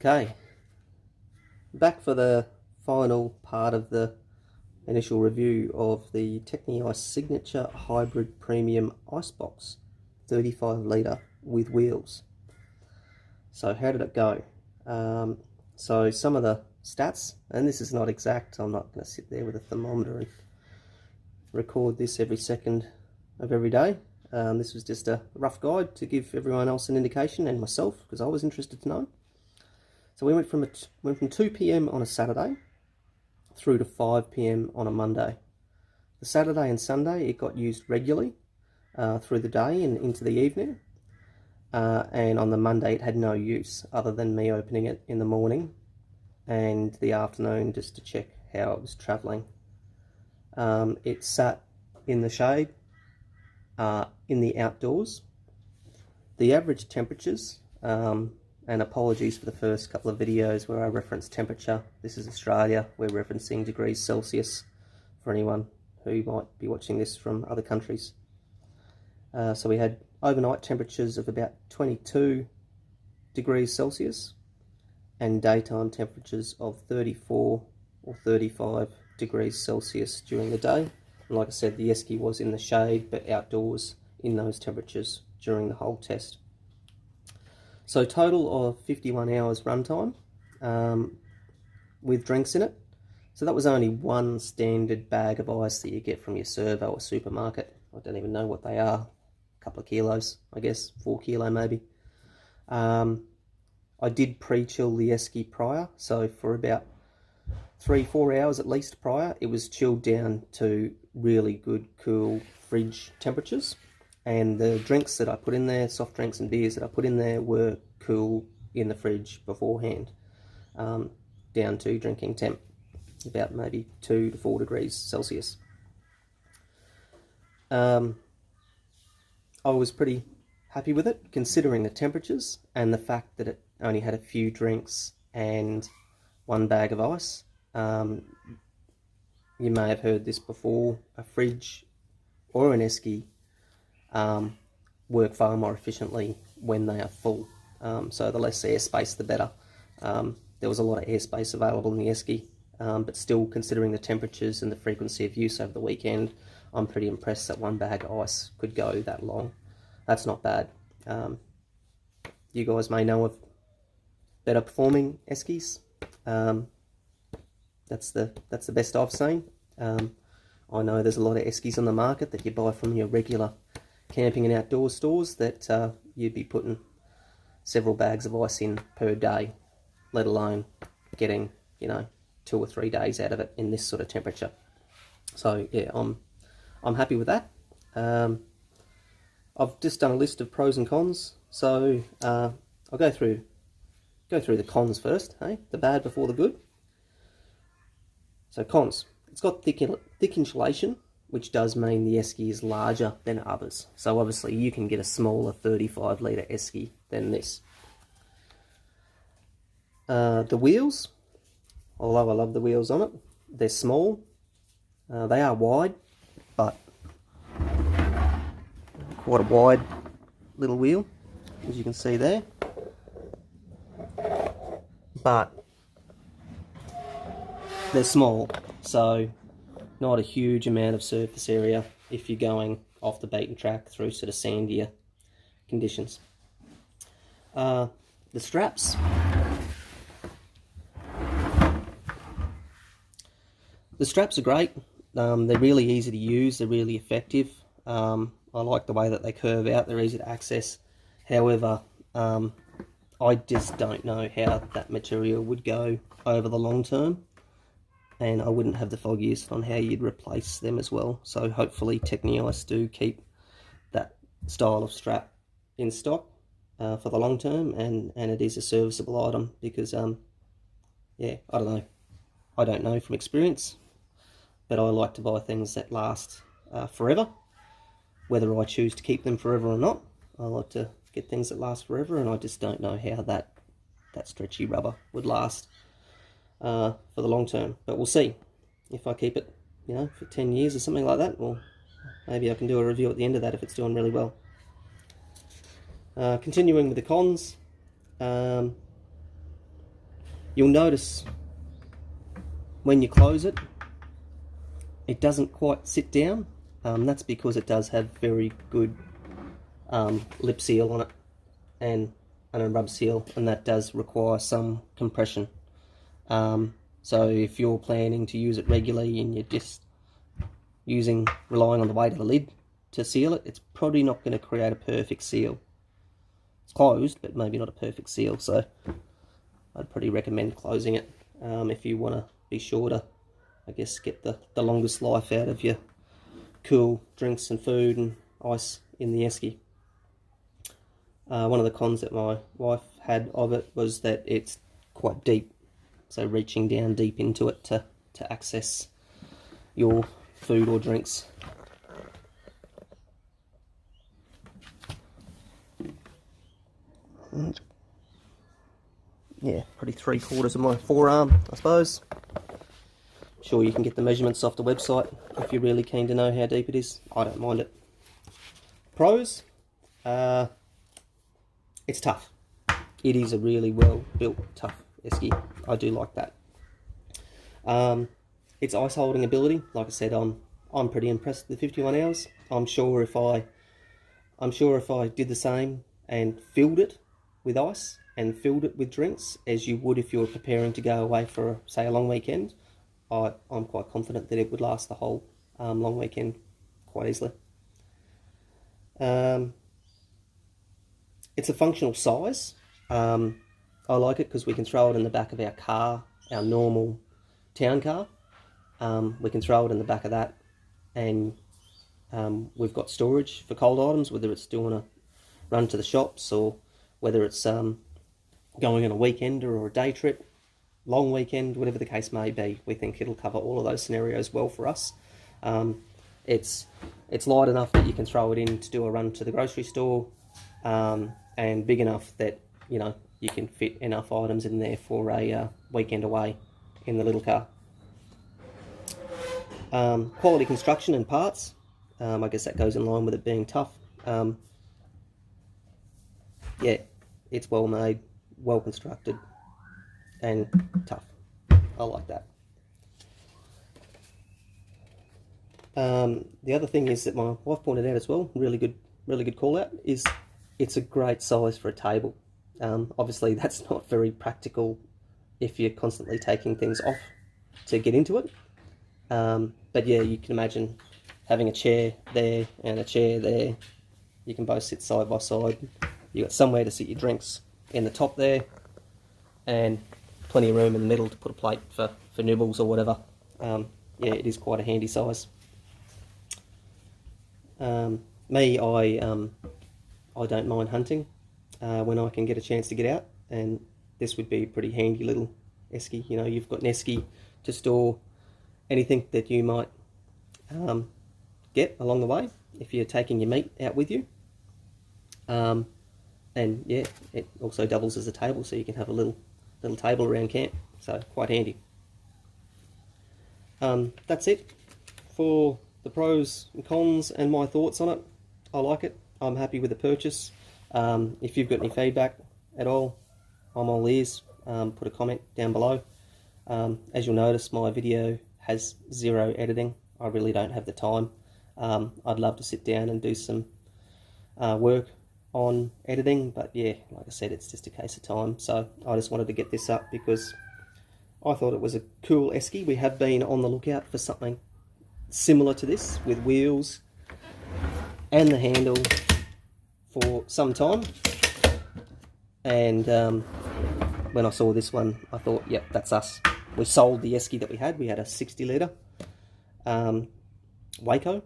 Okay, back for the final part of the initial review of the Techni Ice Signature Hybrid Premium Icebox 35 litre with wheels. So how did it go? So some of the stats, and this is not exact, I'm not going to sit there with a thermometer and record this every second of every day. This was just a rough guide to give everyone else an indication, and myself, because I was interested to know. So we went from 2 p.m. on a Saturday through to 5 p.m. on a Monday. The Saturday and Sunday it got used regularly through the day and into the evening, and on the Monday it had no use other than me opening it in the morning and the afternoon just to check how it was travelling. It sat in the shade, in the outdoors. The average temperatures, and apologies for the first couple of videos where I referenced temperature. This is Australia, we're referencing degrees Celsius for anyone who might be watching this from other countries. So we had overnight temperatures of about 22 degrees Celsius and daytime temperatures of 34 or 35 degrees Celsius during the day. And like I said, the esky was in the shade but outdoors in those temperatures during the whole test. So total of 51 hours runtime with drinks in it. So that was only one standard bag of ice that you get from your servo or supermarket. I don't even know what they are. A couple of kilos, I guess, 4 kilo maybe. I did pre-chill the esky prior, so for about 3-4 hours at least prior, it was chilled down to really good, cool fridge temperatures. And the drinks that I put in there, soft drinks and beers that I put in there, were cool in the fridge beforehand, down to drinking temp, about maybe 2 to 4 degrees Celsius. I was pretty happy with it, considering the temperatures and the fact that it only had a few drinks and one bag of ice. You may have heard this before, a fridge or an esky work far more efficiently when they are full. So the less airspace the better. There was a lot of airspace available in the esky, but still, considering the temperatures and the frequency of use over the weekend, I'm pretty impressed that one bag of ice could go that long. That's not bad. You guys may know of better performing eskies. That's the best I've seen. I know there's a lot of eskies on the market that you buy from your regular camping and outdoor stores that you'd be putting several bags of ice in per day, let alone getting, 2 or 3 days out of it in this sort of temperature. So yeah, I'm happy with that. I've just done a list of pros and cons, so I'll go through the cons first, hey? The bad before the good. So cons. It's got thick insulation, which does mean the esky is larger than others. So obviously you can get a smaller 35 litre esky than this. The wheels, although I love the wheels on it, they're small. They are wide, but quite a wide little wheel, as you can see there. But they're small, so not a huge amount of surface area if you're going off the beaten track through sort of sandier conditions. The straps. The straps are great. They're really easy to use. They're really effective. I like the way that they curve out. They're easy to access. However, I just don't know how that material would go over the long term, and I wouldn't have the foggiest on how you'd replace them as well. So hopefully Techni Ice do keep that style of strap in stock for the long term, and it is a serviceable item, because yeah, I don't know from experience, but I like to buy things that last forever, whether I choose to keep them forever or not. I like to get things that last forever, and I just don't know how that stretchy rubber would last for the long term. But we'll see. If I keep it, for 10 years or something like that, well, maybe I can do a review at the end of that if it's doing really well. Continuing with the cons, You'll notice when you close it, it doesn't quite sit down. That's because it does have very good lip seal on it and a rub seal, and that does require some compression. So if you're planning to use it regularly and you're just relying on the weight of the lid to seal it, it's probably not going to create a perfect seal. It's closed, but maybe not a perfect seal, so I'd probably recommend closing it if you want to be sure to, I guess, get the longest life out of your cool drinks and food and ice in the esky. One of the cons that my wife had of it was that it's quite deep, so reaching down deep into it to access your food or drinks. And yeah, probably 3/4 of my forearm, I suppose. Sure, you can get the measurements off the website if you're really keen to know how deep it is. I don't mind it. Pros, it's tough. It is a really well built, tough esky. I do like that. Its ice holding ability, like I said, I'm pretty impressed with the 51 hours. I'm sure if I did the same and filled it with ice and filled it with drinks as you would if you were preparing to go away for, say, a long weekend, I'm quite confident that it would last the whole long weekend quite easily. It's a functional size. I like it because we can throw it in the back of our car, our normal town car. We can throw it in the back of that, and we've got storage for cold items, whether it's doing a run to the shops or whether it's going on a weekend or a day trip, long weekend, whatever the case may be. We think it'll cover all of those scenarios well for us. It's light enough that you can throw it in to do a run to the grocery store, and big enough that, you know, you can fit enough items in there for a weekend away in the little car. Quality construction and parts, I guess that goes in line with it being tough. Yeah, it's well made, well constructed, and tough. I like that. The other thing is that my wife pointed out as well, really good call out, is it's a great size for a table. Obviously that's not very practical if you're constantly taking things off to get into it. But yeah, you can imagine having a chair there and a chair there. You can both sit side by side. You've got somewhere to sit your drinks in the top there, and plenty of room in the middle to put a plate for nibbles or whatever. Yeah, it is quite a handy size. Me, I don't mind hunting when I can get a chance to get out, and this would be a pretty handy little esky. You know, you've got an esky to store anything that you might get along the way if you're taking your meat out with you. And yeah, it also doubles as a table, so you can have a little table around camp, so quite handy. That's it for the pros and cons and my thoughts on it. I like it. I'm happy with the purchase. If you've got any feedback at all, I'm all ears. Put a comment down below. As you'll notice, my video has 0 editing. I really don't have the time. I'd love to sit down and do some work on editing, but yeah, like I said, it's just a case of time. So I just wanted to get this up because I thought it was a cool esky. We have been on the lookout for something similar to this with wheels and the handle for some time, and when I saw this one, I thought, yep, that's us. We sold the esky that we had. We had a 60 litre Waco,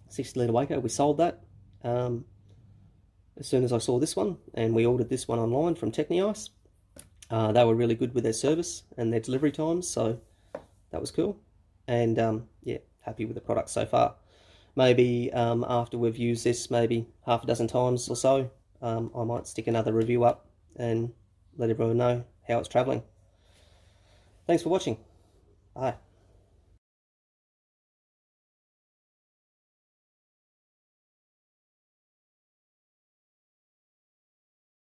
60 litre Waco. We sold that as soon as I saw this one, and we ordered this one online from Techni. They were really good with their service and their delivery times, so that was cool. And yeah, happy with the product so far. Maybe after we've used this maybe half a dozen times or so, I might stick another review up and let everyone know how it's travelling. Thanks for watching. Bye.